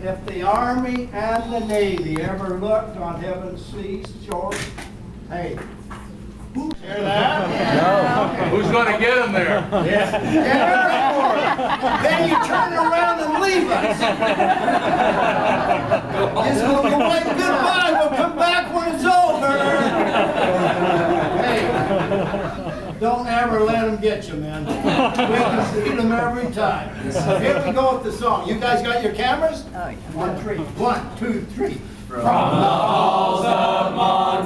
If the Army and the Navy ever looked on heaven's seas, shores, hey, hear that? No. Who's going to get them there? Yeah. Then you turn around and leave us. Just when we wave goodbye, we'll come back when it's over. Hey, don't ever let them get you, man. We can see them every time. Here we go with the song. You guys got your cameras? Oh, yeah. 1, 3. 1, 2, 3. From the halls of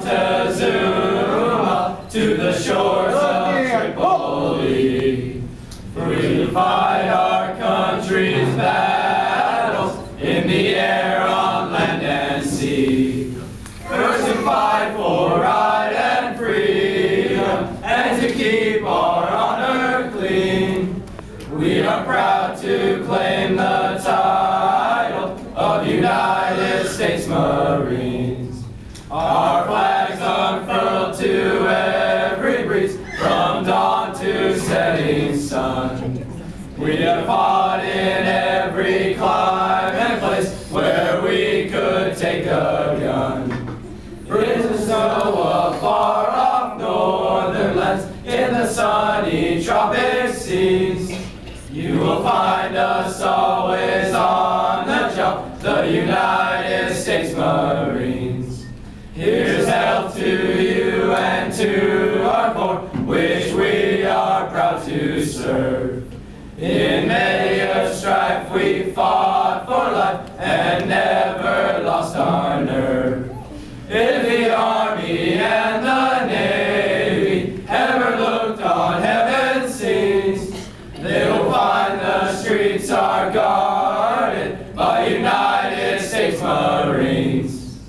Montezuma to the shores of Tripoli, we fight our country's battles in the air, on land and sea. First to fight for right and freedom, and to keep our honor clean. We are proud to claim the title of United States Marines. Our flags unfurled to every breeze, from dawn to setting sun. We have fought in every clime and place where we could take a gun. In the snow of far-off northern lands, in the sunny tropic seas, you will find us always on the job, the United States Marines. Here's health to you and to our corps, which we are proud to serve. In many a strife we fought for life and never lost our nerve. If the Army and the Navy ever looked on heaven's seas, they will find the streets are guarded by United States Marines.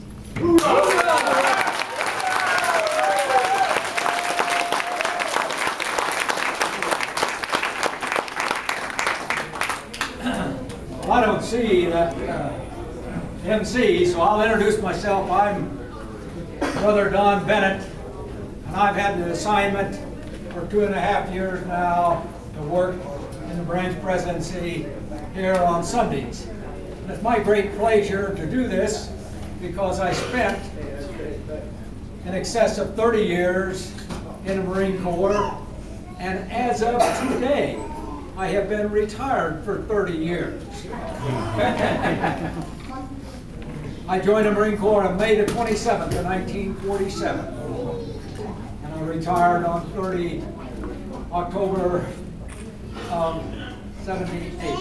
Well, I don't see that MC, so I'll introduce myself. I'm Brother Don Bennett, and I've had the assignment for 2.5 years now to work in the branch presidency here on Sundays. And it's my great pleasure to do this because I spent in excess of 30 years in the Marine Corps, and as of today, I have been retired for 30 years. I joined the Marine Corps on May the 27th of 1947, and I retired on 30 October of 78.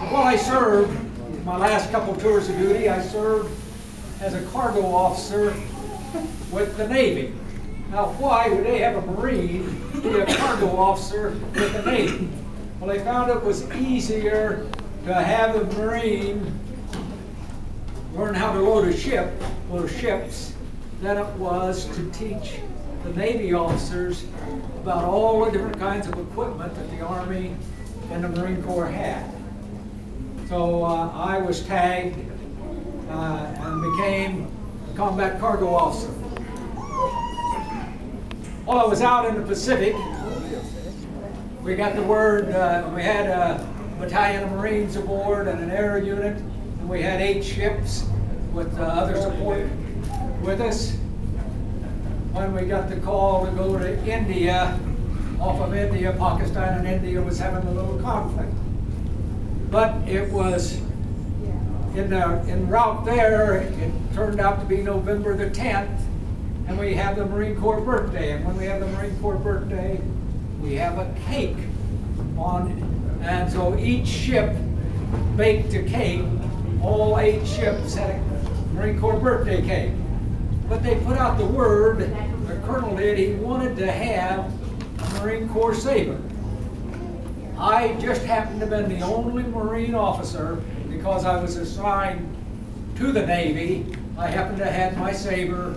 While I served, my last couple tours of duty, I served as a cargo officer with the Navy. Now, why would they have a Marine be a cargo officer with the Navy? Well, they found it was easier to have a Marine learn how to load a ship, load ships, than it was to teach the Navy officers about all the different kinds of equipment that the Army and the Marine Corps had. So I was tagged and became a combat cargo officer. While I was out in the Pacific, we got the word, we had a battalion of Marines aboard and an air unit, and we had 8 ships with other support with us. When we got the call to go to India, off of India, Pakistan and India was having a little conflict. But it was, en route there, it turned out to be November the 10th, and we have the Marine Corps birthday. And when we have the Marine Corps birthday, we have a cake on, and so each ship baked a cake. All 8 ships had a Marine Corps birthday cake. But they put out the word, the colonel did, he wanted to have a Marine Corps saber. I just happened to have been the only Marine officer, because I was assigned to the Navy. I happened to have my saber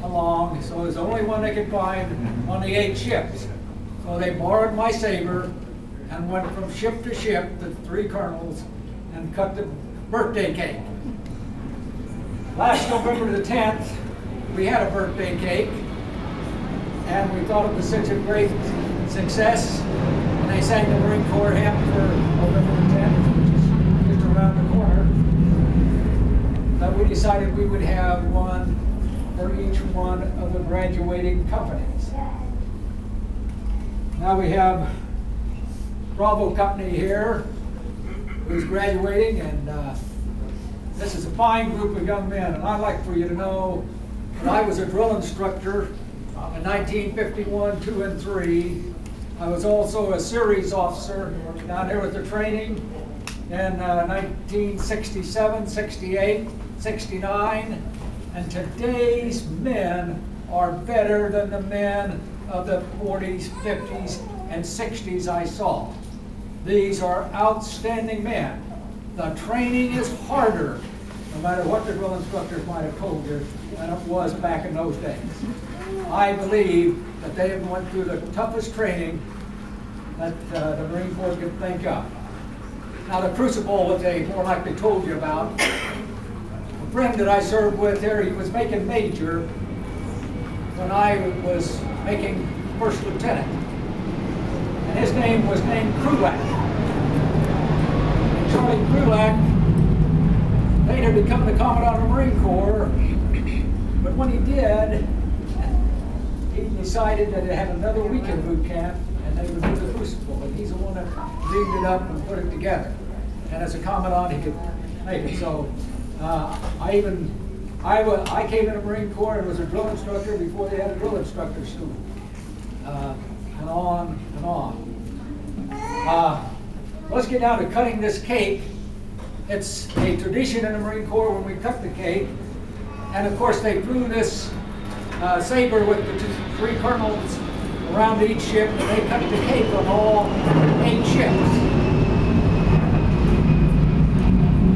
along, so it was the only one they could find on the 8 ships. So they borrowed my saber and went from ship to ship, the 3 colonels, and cut the birthday cake. Last November the 10th, we had a birthday cake, and we thought it was such a great success. And they sang the Marine Corps hymn for November the 10th, which is decided we would have one for each one of the graduating companies. Now we have Bravo Company here, who's graduating, and this is a fine group of young men. And I'd like for you to know that I was a drill instructor in 1951, 2, and 3. I was also a series officer down here with the training in 1967, 68, 69. And today's men are better than the men of the 40s, 50s, and 60s I saw. These are outstanding men. The training is harder, no matter what the drill instructors might have told you, than it was back in those days. I believe that they have went through the toughest training that the Marine Corps could think of. Now the crucible that they more likely told you about, a friend that I served with here, he was making major when I was making first lieutenant. And his name was named Krulak. And Charlie Krulak later became the Commandant of the Marine Corps, but when he did, he decided that it had another weekend boot camp and they would do the crucible, and he's the one that dreamed it up and put it together. And as a Commandant, he could make it. So I came in the Marine Corps and was a drill instructor before they had a drill instructor school. And on and on. Let's get down to cutting this cake. It's a tradition in the Marine Corps when we cut the cake. And of course they flew this saber with the 3 colonels around each ship, and they cut the cake on all 8 ships.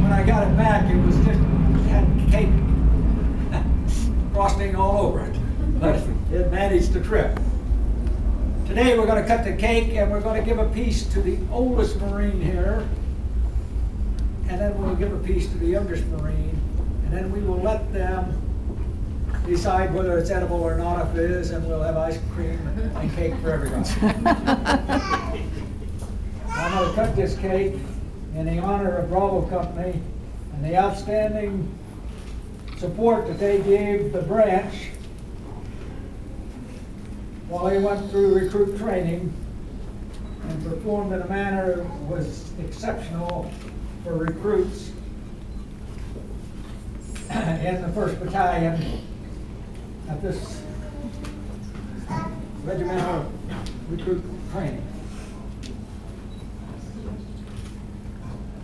When I got it back, it was just, it had cake frosting all over it. But it managed to trip. Today we're going to cut the cake and we're going to give a piece to the oldest Marine here, and then we'll give a piece to the youngest Marine, and then we will let them decide whether it's edible or not. If it is, and we'll have ice cream and cake for everybody. I'm going to cut this cake in the honor of Bravo Company and the outstanding support that they gave the branch while they went through recruit training and performed in a manner that was exceptional for recruits in the 1st Battalion at this regimental recruit training.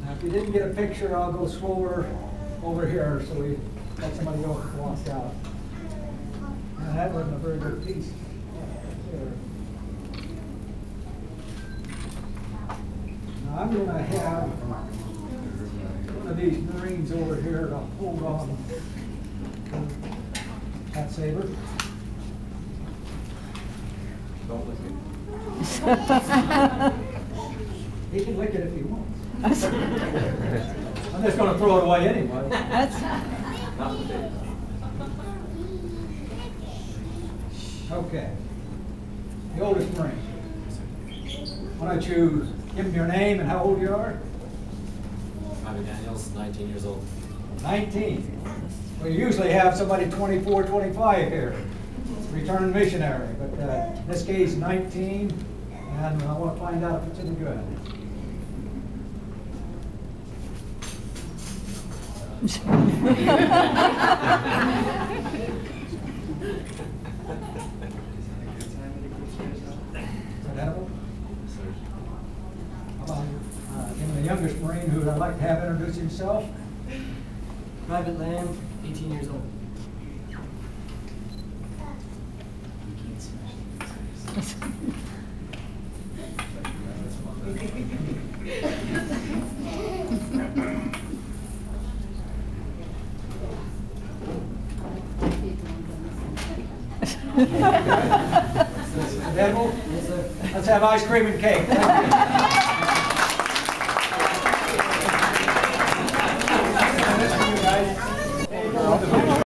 Now, if you didn't get a picture, I'll go slower over here so we let somebody else walk out. Now, that wasn't a very good piece. Now, I'm going to have one of these Marines over here to hold on to that saber. Don't lick it. He can lick it if he wants. I'm just going to throw it away anyway. Not today. Okay. The oldest Marine. Why don't you give him your name and how old you are? Bobby Daniels, 19 years old. 19. We usually have somebody 24, 25 here. Returned missionary. But in this case, 19. And I want to find out if it's any good. Is that edible? How about the youngest Marine who I'd like to have introduce himself? Private Lamb, 18 years old. Edible? Let's have ice cream and cake.